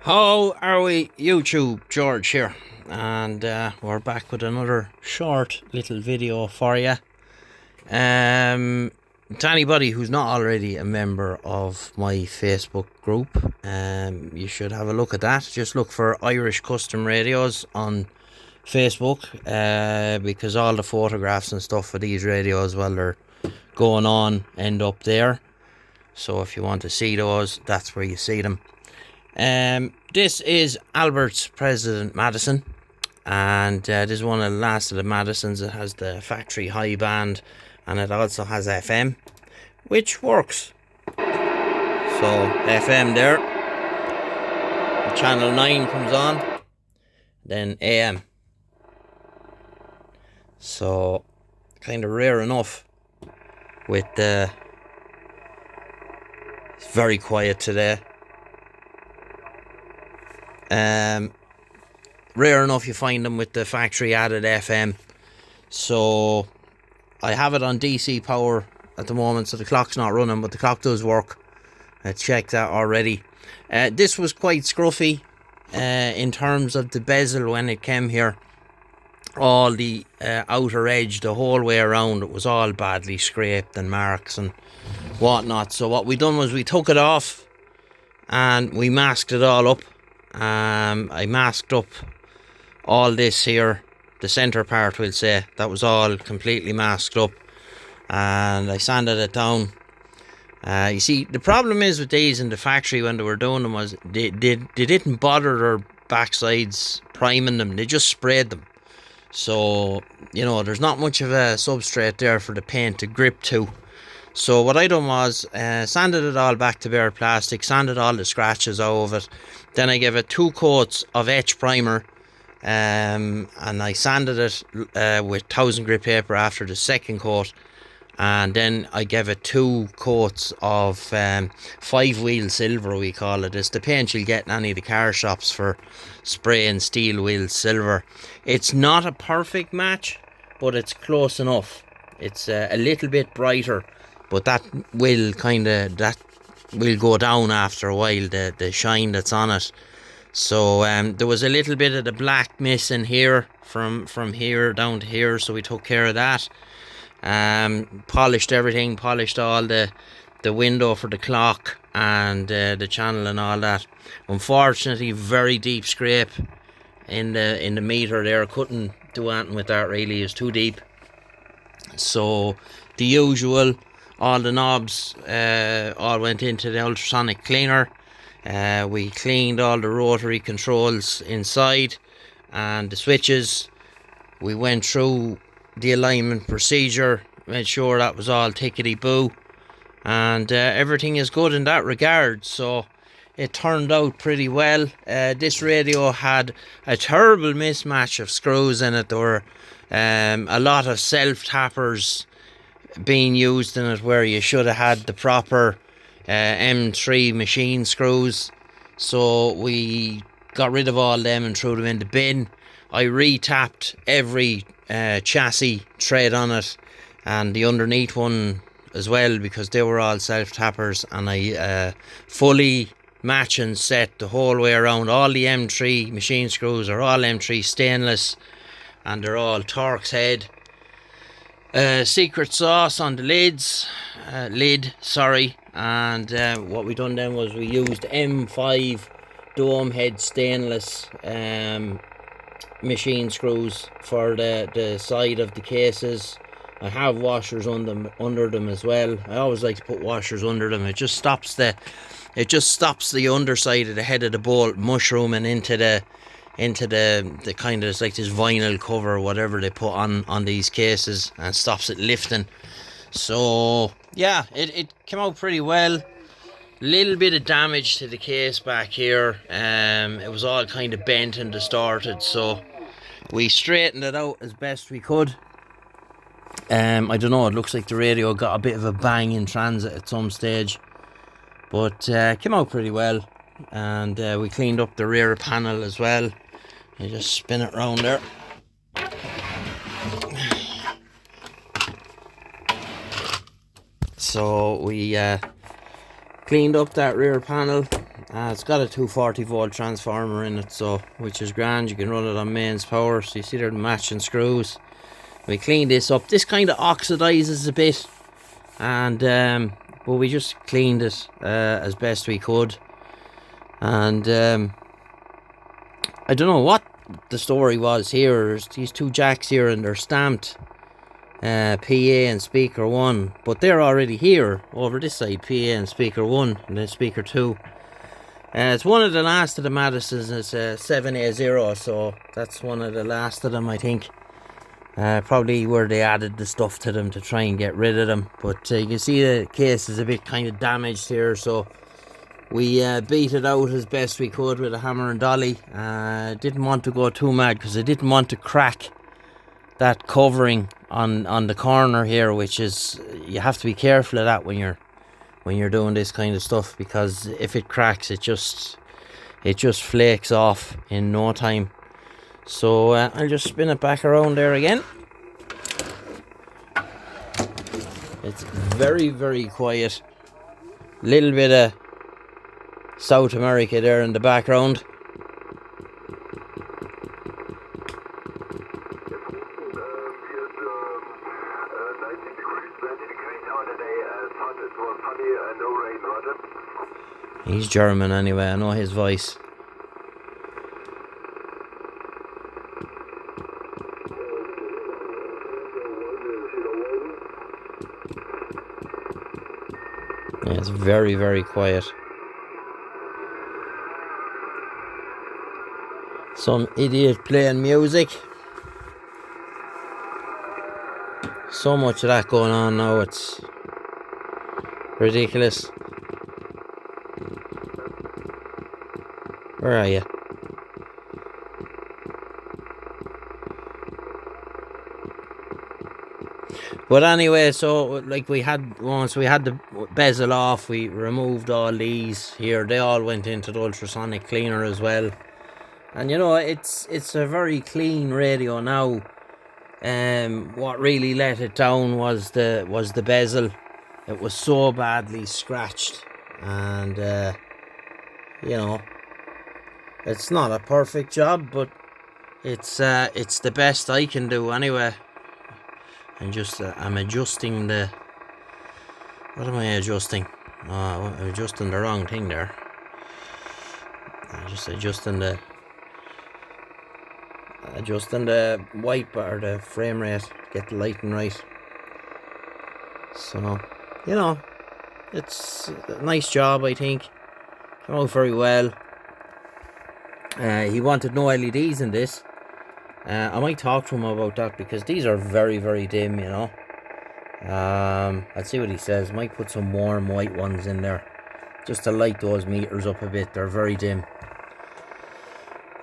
How are we, YouTube? George here, and we're back with another short little video for you. To anybody who's not already a member of my Facebook group, you should have a look at that. Just look for Irish Custom Radios on Facebook, because all the photographs and stuff for these radios while they're going on end up there. So if you want to see those, that's where you see them. This is Albert's President Madison, and this is one of the last of the Madisons. It has the factory high band, and it also has FM, which works. So FM there, channel 9 comes on, then AM. So kind of rare enough with the it's very quiet today. Rare enough you find them with the factory added FM. So I have it on DC power at the moment, so the clock's not running, but the clock does work. I checked that already. This was quite scruffy in terms of the bezel when it came here. All the outer edge, the whole way around, it was all badly scraped and marks and whatnot. So what we done was we took it off and we masked it all up. I masked up all this here, the center part, we'll say, that was all completely masked up, and I sanded it down. You see, the problem is with these in the factory when they were doing them was they didn't bother their backsides priming them, they just sprayed them. So, you know, there's not much of a substrate there for the paint to grip to. So what I done was sanded it all back to bare plastic, sanded all the scratches out of it. Then I gave it 2 coats of etch primer, and I sanded it with 1000 grit paper after the second coat. And then I gave it 2 coats of 5-wheel silver, we call it. It's the paint you'll get in any of the car shops for spraying steel wheel silver. It's not a perfect match, but it's close enough. It's a little bit brighter, but that will go down after a while, the shine that's on it. So there was a little bit of the black missing here from here down to here, so we took care of that. Polished everything, polished all the window for the clock and the channel and all that. Unfortunately, very deep scrape in the meter there. Couldn't do anything with that really, it's too deep. So the usual, all the knobs all went into the ultrasonic cleaner. We cleaned all the rotary controls inside and the switches. We went through the alignment procedure, made sure that was all tickety-boo, and everything is good in that regard. So it turned out pretty well. This radio had a terrible mismatch of screws in it. There were a lot of self-tappers being used in it where you should have had the proper M3 machine screws. So we got rid of all them and threw them in the bin. I re-tapped every chassis thread on it and the underneath one as well, because they were all self-tappers, and I fully match and set the whole way around. All the M3 machine screws are all M3 stainless and they're all Torx head. Secret sauce on the lid, and what we done then was we used M5 dome head stainless machine screws for the side of the cases. I have washers under them as well. I always like to put washers under them. It just stops the underside of the head of the bolt mushrooming into the kind of, it's like this vinyl cover or whatever they put on these cases, and stops it lifting. So yeah, it came out pretty well. Little bit of damage to the case back here. It was all kind of bent and distorted, so we straightened it out as best we could. I don't know, it looks like the radio got a bit of a bang in transit at some stage, but came out pretty well. And we cleaned up the rear panel as well. You just spin it round there. So we cleaned up that rear panel, It's got a 240 volt transformer in it, so which is grand. You can run it on mains power. So you see there the matching screws. We cleaned this up. This kind of oxidizes a bit, and but we just cleaned it as best we could. And I don't know what the story was here. There's these two jacks here, and they're stamped PA and speaker 1, but they're already here over this side, PA and speaker 1, and then speaker 2. It's one of the last of the Madisons. It's a 7A0, so that's one of the last of them, I think. Probably where they added the stuff to them to try and get rid of them. But you can see the case is a bit kind of damaged here, so we beat it out as best we could with a hammer and dolly. Didn't want to go too mad because I didn't want to crack that covering on the corner here, which is, you have to be careful of that when you're doing this kind of stuff, because if it cracks, it just flakes off in no time. So I'll just spin it back around there again. It's very, very quiet. Little bit of South America there in the background. He's German anyway, I know his voice. Yeah, it's very, very quiet. Some idiot playing music. So much of that going on now, it's ridiculous. Where are you? But anyway, so like once we had the bezel off, we removed all these here. They all went into the ultrasonic cleaner as well. And you know, it's a very clean radio now. What really let it down was the bezel. It was so badly scratched, and you know, it's not a perfect job, but it's the best I can do anyway. And just I'm adjusting the. What am I adjusting? Oh, I'm adjusting the wrong thing there. I'm just adjusting the white bar, or the frame rate, get the lighting right. So, you know, it's a nice job, I think. Came out very well. He wanted no LEDs in this. I might talk to him about that, because these are very, very dim, you know. I'll see what he says. Might put some warm white ones in there, just to light those meters up a bit. They're very dim.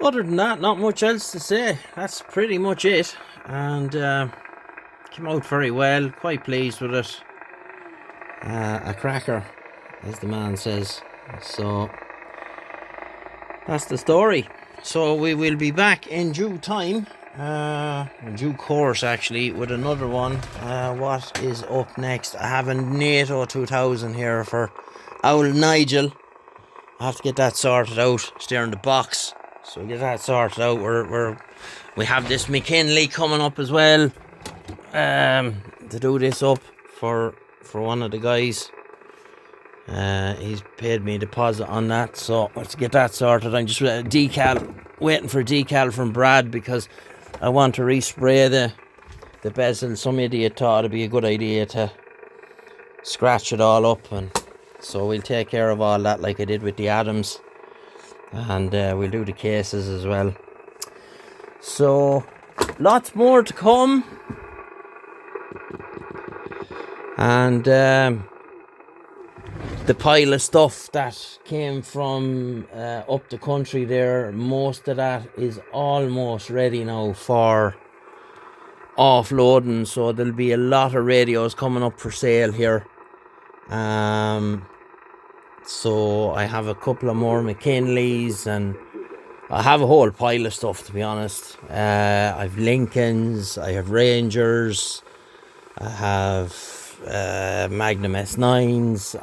Other than that, not much else to say. That's pretty much it. And came out very well. Quite pleased with it. A cracker, as the man says. So that's the story. So we will be back in due time, in due course actually, with another one. What is up next? I have a NATO 2000 here for Owl Nigel. I have to get that sorted out. It's there in the box, so we'll get that sorted out. We have this McKinley coming up as well, to do this up for one of the guys. He's paid me a deposit on that, so let's get that sorted. I'm just waiting for a decal from Brad, because I want to respray the bezel. Some idiot thought it'd be a good idea to scratch it all up, and so we'll take care of all that like I did with the Adams, and we'll do the cases as well. So lots more to come, and the pile of stuff that came from up the country there, most of that is almost ready now for offloading, so there'll be a lot of radios coming up for sale here. So I have a couple of more McKinleys, and I have a whole pile of stuff, to be honest. I've Lincolns, I have Rangers, I have Magnum S9s,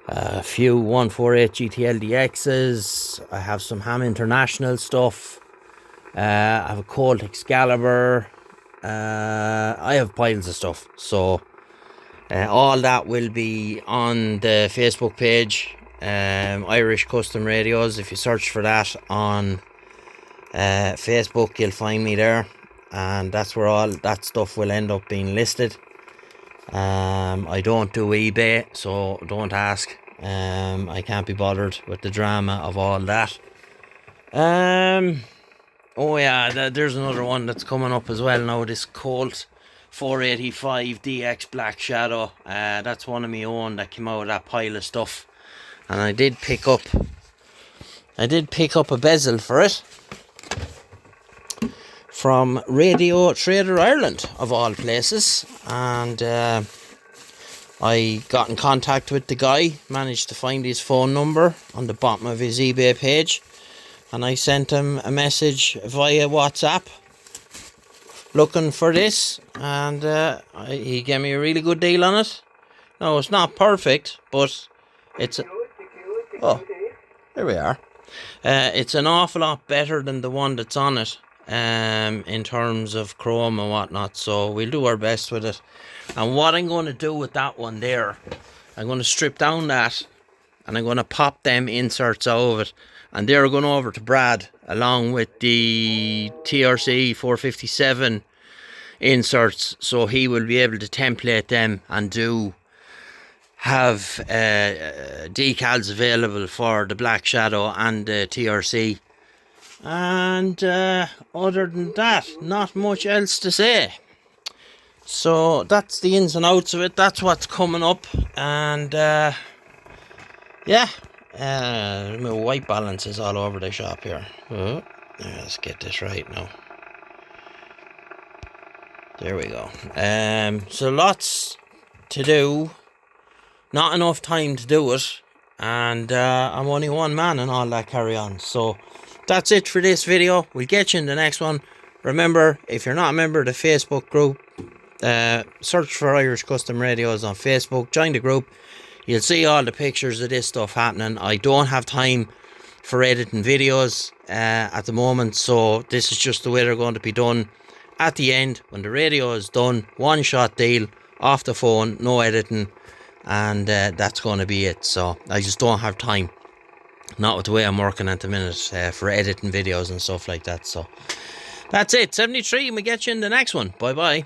I a few 148 GTL DXs. I have some Ham International stuff. I have a Colt Excalibur. I have piles of stuff. So all that will be on the Facebook page, Irish Custom Radios. If you search for that on Facebook, you'll find me there, and that's where all that stuff will end up being listed. I don't do eBay, so don't ask. I can't be bothered with the drama of all that. Oh yeah, there's another one that's coming up as well now. This Colt 485 DX Black Shadow. That's one of my own that came out of that pile of stuff, and I did pick up a bezel for it from Radio Trader Ireland, of all places, and I got in contact with the guy, managed to find his phone number on the bottom of his eBay page, and I sent him a message via WhatsApp looking for this, and he gave me a really good deal on it. No, it's not perfect, but it's there we are. It's an awful lot better than the one that's on it, in terms of chrome and whatnot, so we'll do our best with it. And what I'm going to do with that one there, I'm going to strip down that, and I'm going to pop them inserts out of it, and they're going over to Brad along with the TRC 457 inserts, so he will be able to template them and have decals available for the Black Shadow and the TRC. And other than that, not much else to say. So that's the ins and outs of it. That's what's coming up. And yeah, my white balance is all over the shop here. Oh, let's get this right now. There we go. So lots to do, not enough time to do it, and I'm only one man and all that carry on. So that's it for this video. We'll get you in the next one. Remember, if you're not a member of the Facebook group, search for Irish Custom Radios on Facebook, join the group. You'll see all the pictures of this stuff happening. I don't have time for editing videos at the moment, so this is just the way they're going to be done. At the end, when the radio is done, one shot deal, off the phone, no editing, and that's going to be it. So I just don't have time, not with the way I'm working at the minute, for editing videos and stuff like that. So that's it, 73, and we get you in the next one. Bye bye.